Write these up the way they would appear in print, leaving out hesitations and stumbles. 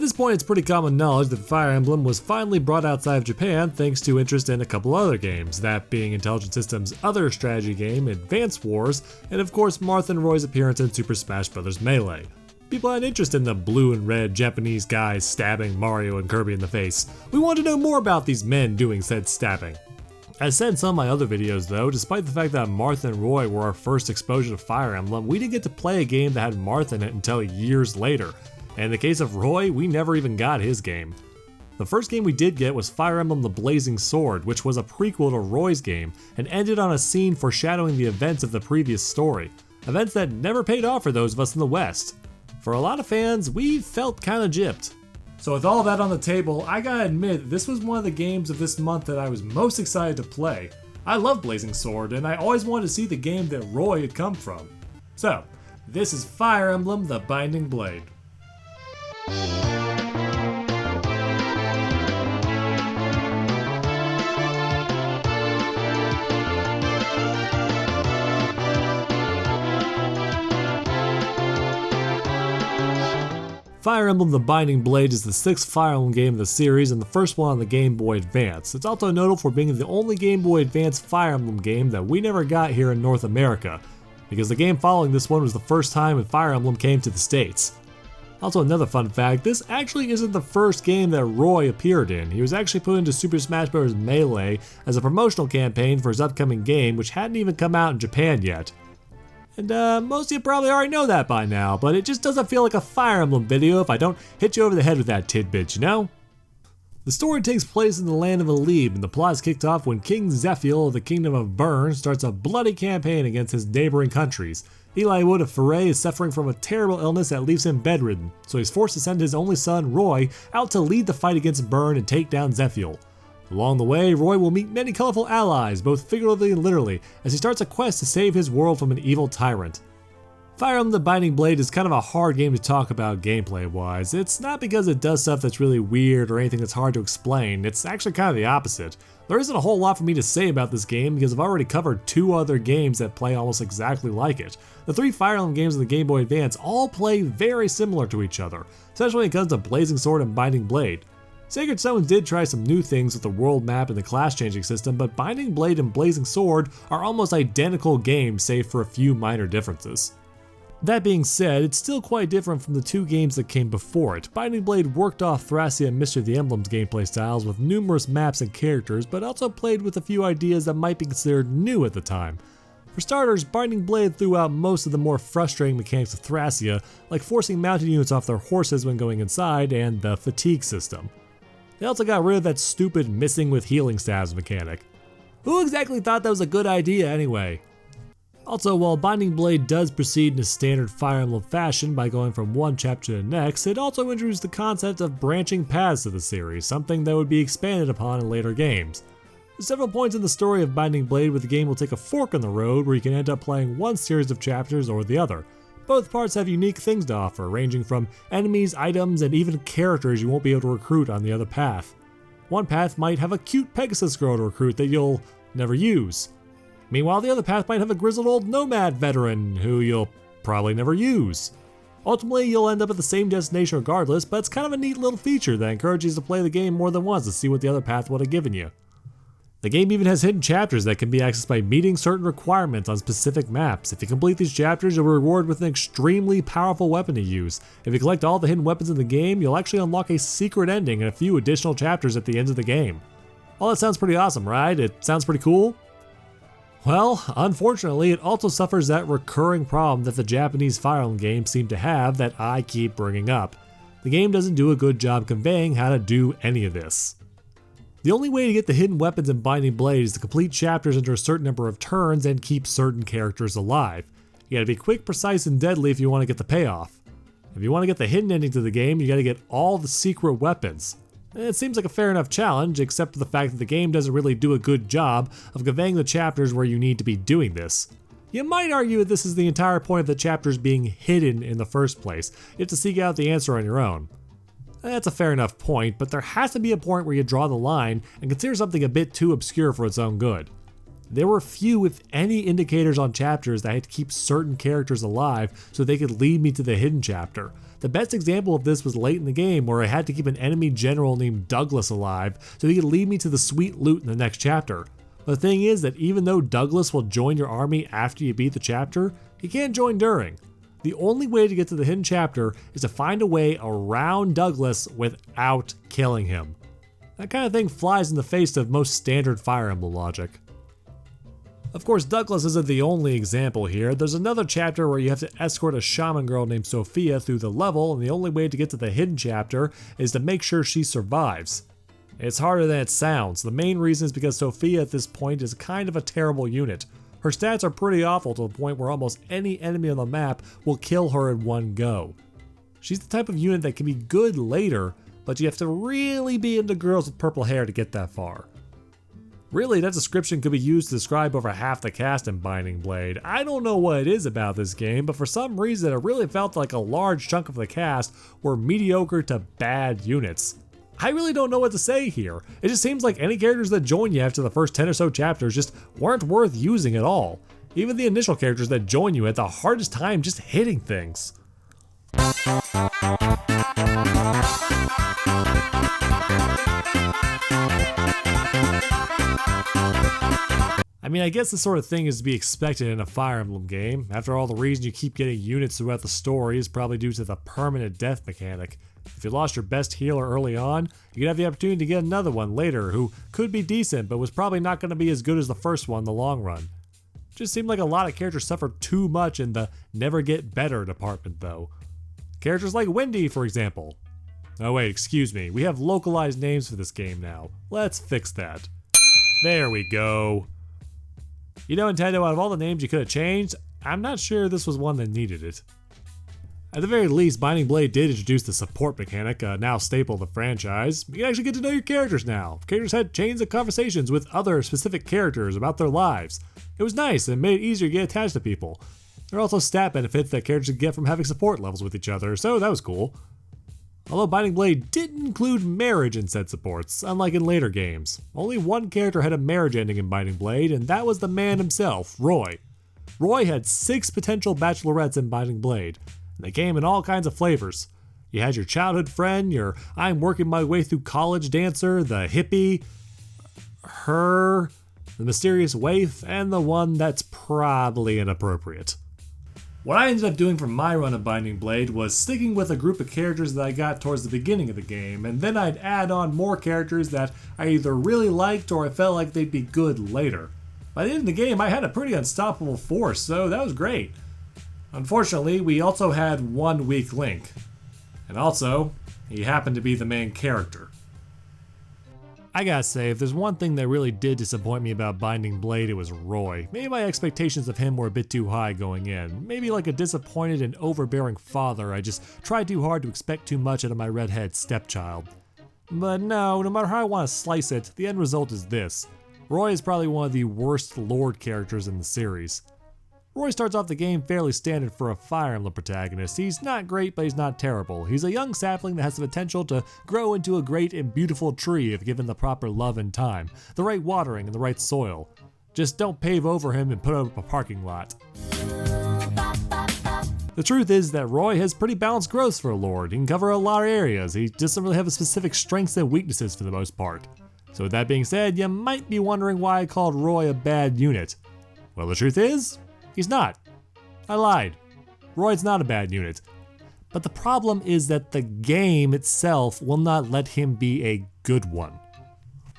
this point, it's pretty common knowledge that Fire Emblem was finally brought outside of Japan thanks to interest in a couple other games, that being Intelligent Systems' other strategy game, Advance Wars, and of course Marth and Roy's appearance in Super Smash Bros. Melee. People had interest in the blue and red Japanese guys stabbing Mario and Kirby in the face. We wanted to know more about these men doing said stabbing. As said in some of my other videos though, despite the fact that Marth and Roy were our first exposure to Fire Emblem, we didn't get to play a game that had Marth in it until years later. And in the case of Roy, we never even got his game. The first game we did get was Fire Emblem the Blazing Sword, which was a prequel to Roy's game, and ended on a scene foreshadowing the events of the previous story. Events that never paid off for those of us in the West. For a lot of fans, we felt kinda gypped. So with all that on the table, I gotta admit, this was one of the games of this month that I was most excited to play. I love Blazing Sword, and I always wanted to see the game that Roy had come from. So, this is Fire Emblem the Binding Blade. Fire Emblem The Binding Blade is the 6th Fire Emblem game of the series and the first one on the Game Boy Advance. It's also notable for being the only Game Boy Advance Fire Emblem game that we never got here in North America, because the game following this one was the first time when Fire Emblem came to the States. Also, another fun fact, this actually isn't the first game that Roy appeared in. He was actually put into Super Smash Bros. Melee as a promotional campaign for his upcoming game, which hadn't even come out in Japan yet. And most of you probably already know that by now, but it just doesn't feel like a Fire Emblem video if I don't hit you over the head with that tidbit, you know? The story takes place in the land of Alib, and the plot is kicked off when King Zephiel of the Kingdom of Bern starts a bloody campaign against his neighboring countries. Eli Wood of Foray is suffering from a terrible illness that leaves him bedridden, so he's forced to send his only son, Roy, out to lead the fight against Bern and take down Zephiel. Along the way, Roy will meet many colorful allies, both figuratively and literally, as he starts a quest to save his world from an evil tyrant. Fire Emblem The Binding Blade is kind of a hard game to talk about gameplay-wise. It's not because it does stuff that's really weird or anything that's hard to explain, it's actually kind of the opposite. There isn't a whole lot for me to say about this game because I've already covered 2 other games that play almost exactly like it. The 3 Fire Emblem games on the Game Boy Advance all play very similar to each other, especially when it comes to Blazing Sword and Binding Blade. Sacred Stones did try some new things with the world map and the class changing system, but Binding Blade and Blazing Sword are almost identical games save for a few minor differences. That being said, it's still quite different from the 2 games that came before it. Binding Blade worked off Thracia and Mystery of the Emblems gameplay styles with numerous maps and characters, but also played with a few ideas that might be considered new at the time. For starters, Binding Blade threw out most of the more frustrating mechanics of Thracia, like forcing mounted units off their horses when going inside and the fatigue system. They also got rid of that stupid missing with healing stabs mechanic. Who exactly thought that was a good idea anyway? Also, while Binding Blade does proceed in a standard Fire Emblem fashion by going from one chapter to the next, it also introduced the concept of branching paths to the series, something that would be expanded upon in later games. There's several points in the story of Binding Blade where the game will take a fork in the road where you can end up playing one series of chapters or the other. Both parts have unique things to offer, ranging from enemies, items, and even characters you won't be able to recruit on the other path. One path might have a cute Pegasus girl to recruit that you'll never use. Meanwhile, the other path might have a grizzled old nomad veteran who you'll probably never use. Ultimately, you'll end up at the same destination regardless, but it's kind of a neat little feature that encourages you to play the game more than once to see what the other path would have given you. The game even has hidden chapters that can be accessed by meeting certain requirements on specific maps. If you complete these chapters, you'll be rewarded with an extremely powerful weapon to use. If you collect all the hidden weapons in the game, you'll actually unlock a secret ending and a few additional chapters at the end of the game. All that sounds pretty awesome, right? It sounds pretty cool? Well, unfortunately, it also suffers that recurring problem that the Japanese Fire Emblem games seem to have that I keep bringing up. The game doesn't do a good job conveying how to do any of this. The only way to get the hidden weapons in Binding Blade is to complete chapters under a certain number of turns and keep certain characters alive. You gotta be quick, precise, and deadly if you want to get the payoff. If you want to get the hidden ending to the game, you gotta get all the secret weapons. It seems like a fair enough challenge, except for the fact that the game doesn't really do a good job of conveying the chapters where you need to be doing this. You might argue that this is the entire point of the chapters being hidden in the first place. You have to seek out the answer on your own. That's a fair enough point, but there has to be a point where you draw the line and consider something a bit too obscure for its own good. There were few, if any, indicators on chapters that I had to keep certain characters alive so they could lead me to the hidden chapter. The best example of this was late in the game where I had to keep an enemy general named Douglas alive so he could lead me to the sweet loot in the next chapter. But the thing is that even though Douglas will join your army after you beat the chapter, he can't join during. The only way to get to the hidden chapter is to find a way around Douglas without killing him. That kind of thing flies in the face of most standard Fire Emblem logic. Of course, Douglas isn't the only example here. There's another chapter where you have to escort a shaman girl named Sophia through the level, and the only way to get to the hidden chapter is to make sure she survives. It's harder than it sounds. The main reason is because Sophia at this point is kind of a terrible unit. Her stats are pretty awful to the point where almost any enemy on the map will kill her in one go. She's the type of unit that can be good later, but you have to really be into girls with purple hair to get that far. Really, that description could be used to describe over half the cast in Binding Blade. I don't know what it is about this game, but for some reason it really felt like a large chunk of the cast were mediocre to bad units. I really don't know what to say here. It just seems like any characters that join you after the first 10 or so chapters just weren't worth using at all. Even the initial characters that join you had the hardest time just hitting things. I mean, I guess this sort of thing is to be expected in a Fire Emblem game. After all, the reason you keep getting units throughout the story is probably due to the permanent death mechanic. If you lost your best healer early on, you could have the opportunity to get another one later who could be decent, but was probably not going to be as good as the first one in the long run. It just seemed like a lot of characters suffered too much in the never get better department though. Characters like Wendy, for example. Oh wait, excuse me, we have localized names for this game now. Let's fix that. There we go. You know, Nintendo, out of all the names you could have changed, I'm not sure this was one that needed it. At the very least, Binding Blade did introduce the support mechanic, a now staple of the franchise. You can actually get to know your characters now. Characters had chains of conversations with other specific characters about their lives. It was nice and made it easier to get attached to people. There are also stat benefits that characters could get from having support levels with each other, so that was cool. Although Binding Blade didn't include marriage in said supports, unlike in later games. Only one character had a marriage ending in Binding Blade, and that was the man himself, Roy. Roy had 6 potential bachelorettes in Binding Blade, and they came in all kinds of flavors. You had your childhood friend, your I'm working my way through college dancer, the hippie, her, the mysterious waif, and the one that's probably inappropriate. What I ended up doing for my run of Binding Blade was sticking with a group of characters that I got towards the beginning of the game, and then I'd add on more characters that I either really liked or I felt like they'd be good later. By the end of the game, I had a pretty unstoppable force, so that was great. Unfortunately, we also had one weak link. And also, he happened to be the main character. I gotta say, if there's one thing that really did disappoint me about Binding Blade, it was Roy. Maybe my expectations of him were a bit too high going in. Maybe like a disappointed and overbearing father, I just tried too hard to expect too much out of my redhead stepchild. But no matter how I want to slice it, the end result is this. Roy is probably one of the worst Lord characters in the series. Roy starts off the game fairly standard for a Fire Emblem protagonist. He's not great, but he's not terrible. He's a young sapling that has the potential to grow into a great and beautiful tree if given the proper love and time, the right watering and the right soil. Just don't pave over him and put up a parking lot. The truth is that Roy has pretty balanced growth for a Lord. He can cover a lot of areas. He doesn't really have specific strengths and weaknesses for the most part. So with that being said, you might be wondering why I called Roy a bad unit. Well, the truth is, he's not. I lied. Roy's not a bad unit. But the problem is that the game itself will not let him be a good one.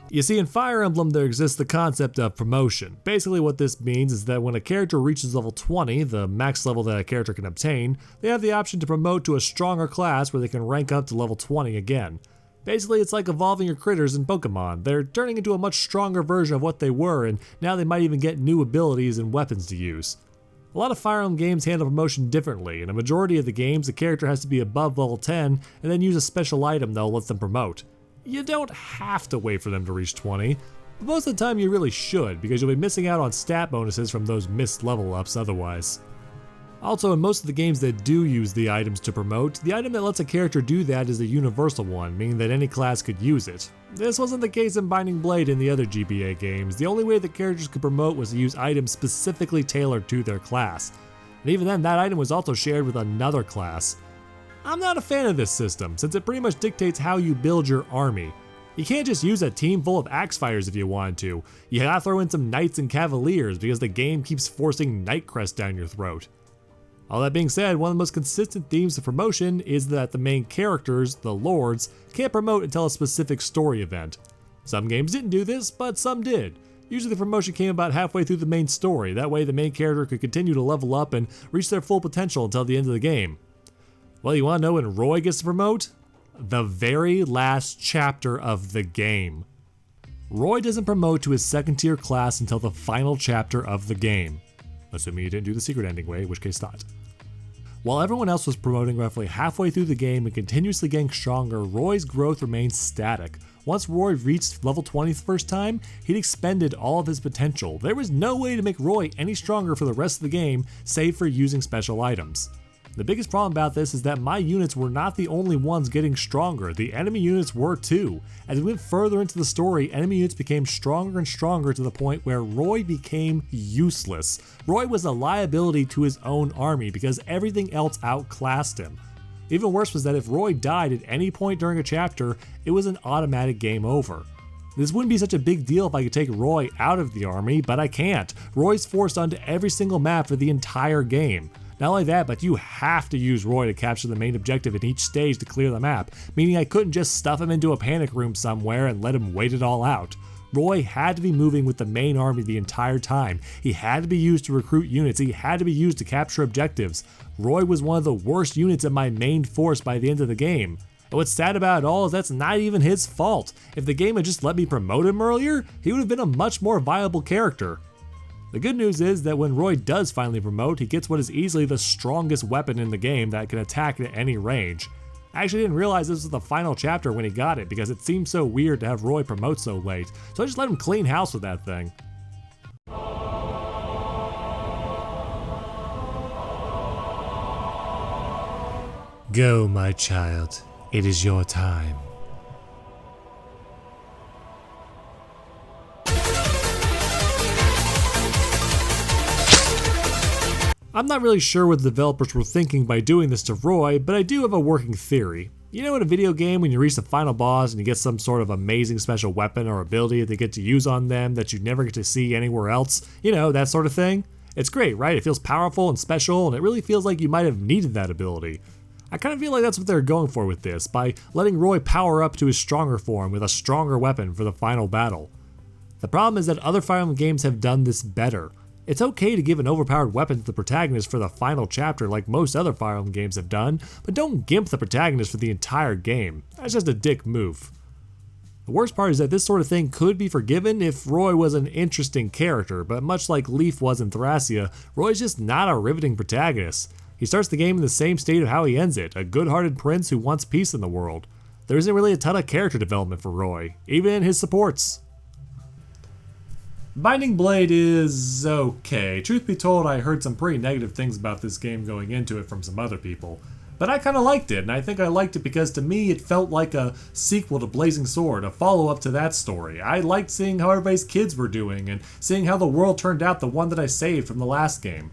You see, in Fire Emblem there exists the concept of promotion. Basically what this means is that when a character reaches level 20, the max level that a character can obtain, they have the option to promote to a stronger class where they can rank up to level 20 again. Basically, it's like evolving your critters in Pokemon. They're turning into a much stronger version of what they were, and now they might even get new abilities and weapons to use. A lot of Fire Emblem games handle promotion differently. In a majority of the games, the character has to be above level 10 and then use a special item that will let them promote. You don't have to wait for them to reach 20, but most of the time you really should, because you'll be missing out on stat bonuses from those missed level ups otherwise. Also, in most of the games that do use the items to promote, the item that lets a character do that is a universal one, meaning that any class could use it. This wasn't the case in Binding Blade and the other GBA games. The only way that characters could promote was to use items specifically tailored to their class. And even then, that item was also shared with another class. I'm not a fan of this system, since it pretty much dictates how you build your army. You can't just use a team full of axe fighters if you want to. You gotta throw in some knights and cavaliers because the game keeps forcing Knightcrest down your throat. All that being said, one of the most consistent themes of promotion is that the main characters, the lords, can't promote until a specific story event. Some games didn't do this, but some did. Usually the promotion came about halfway through the main story, that way the main character could continue to level up and reach their full potential until the end of the game. Well, you wanna know when Roy gets to promote? The very last chapter of the game. Roy doesn't promote to his second tier class until the final chapter of the game. Assuming you didn't do the secret ending way, in which case not. While everyone else was promoting roughly halfway through the game and continuously getting stronger, Roy's growth remained static. Once Roy reached level 20 the first time, he'd expended all of his potential. There was no way to make Roy any stronger for the rest of the game, save for using special items. The biggest problem about this is that my units were not the only ones getting stronger, the enemy units were too. As we went further into the story, enemy units became stronger and stronger to the point where Roy became useless. Roy was a liability to his own army because everything else outclassed him. Even worse was that if Roy died at any point during a chapter, it was an automatic game over. This wouldn't be such a big deal if I could take Roy out of the army, but I can't. Roy's forced onto every single map for the entire game. Not only that, but you have to use Roy to capture the main objective in each stage to clear the map, meaning I couldn't just stuff him into a panic room somewhere and let him wait it all out. Roy had to be moving with the main army the entire time. He had to be used to recruit units, he had to be used to capture objectives. Roy was one of the worst units in my main force by the end of the game. And what's sad about it all is that's not even his fault. If the game had just let me promote him earlier, he would have been a much more viable character. The good news is that when Roy does finally promote, he gets what is easily the strongest weapon in the game that can attack at any range. I actually didn't realize this was the final chapter when he got it because it seemed so weird to have Roy promote so late, so I just let him clean house with that thing. Go, my child. It is your time. I'm not really sure what the developers were thinking by doing this to Roy, but I do have a working theory. You know in a video game when you reach the final boss and you get some sort of amazing special weapon or ability that they get to use on them that you never get to see anywhere else? You know, that sort of thing? It's great, right? It feels powerful and special, and it really feels like you might have needed that ability. I kind of feel like that's what they're going for with this, by letting Roy power up to his stronger form with a stronger weapon for the final battle. The problem is that other Fire Emblem games have done this better. It's okay to give an overpowered weapon to the protagonist for the final chapter like most other Fire Emblem games have done, but don't gimp the protagonist for the entire game. That's just a dick move. The worst part is that this sort of thing could be forgiven if Roy was an interesting character, but much like Leaf was in Thracia, Roy's just not a riveting protagonist. He starts the game in the same state of how he ends it, a good-hearted prince who wants peace in the world. There isn't really a ton of character development for Roy, even in his supports. Binding Blade is okay. Truth be told, I heard some pretty negative things about this game going into it from some other people. But I kinda liked it, and I think I liked it because to me it felt like a sequel to Blazing Sword, a follow-up to that story. I liked seeing how everybody's kids were doing, and seeing how the world turned out the one that I saved from the last game.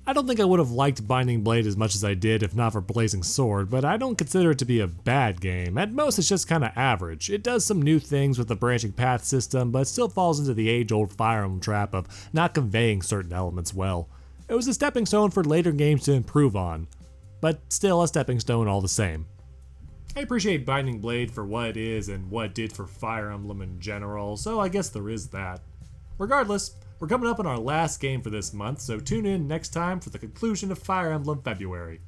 I don't think I would have liked Binding Blade as much as I did if not for Blazing Sword, but I don't consider it to be a bad game. At most, it's just kinda average. It does some new things with the branching path system, but still falls into the age-old Fire Emblem trap of not conveying certain elements well. It was a stepping stone for later games to improve on, but still a stepping stone all the same. I appreciate Binding Blade for what it is and what it did for Fire Emblem in general, so I guess there is that. Regardless, we're coming up on our last game for this month, so tune in next time for the conclusion of Fire Emblem February.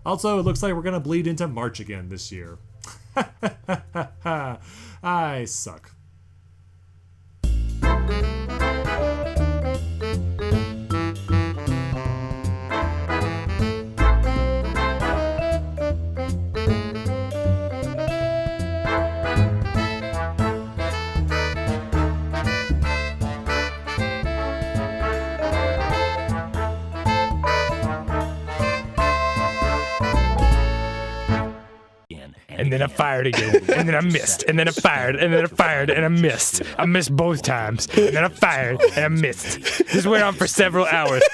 Also, it looks like we're gonna bleed into March again this year. I suck. and then I fired again, and then I missed, and then I fired, and then I fired, and I missed. I missed both times, and then I fired, and I missed. This went on for several hours.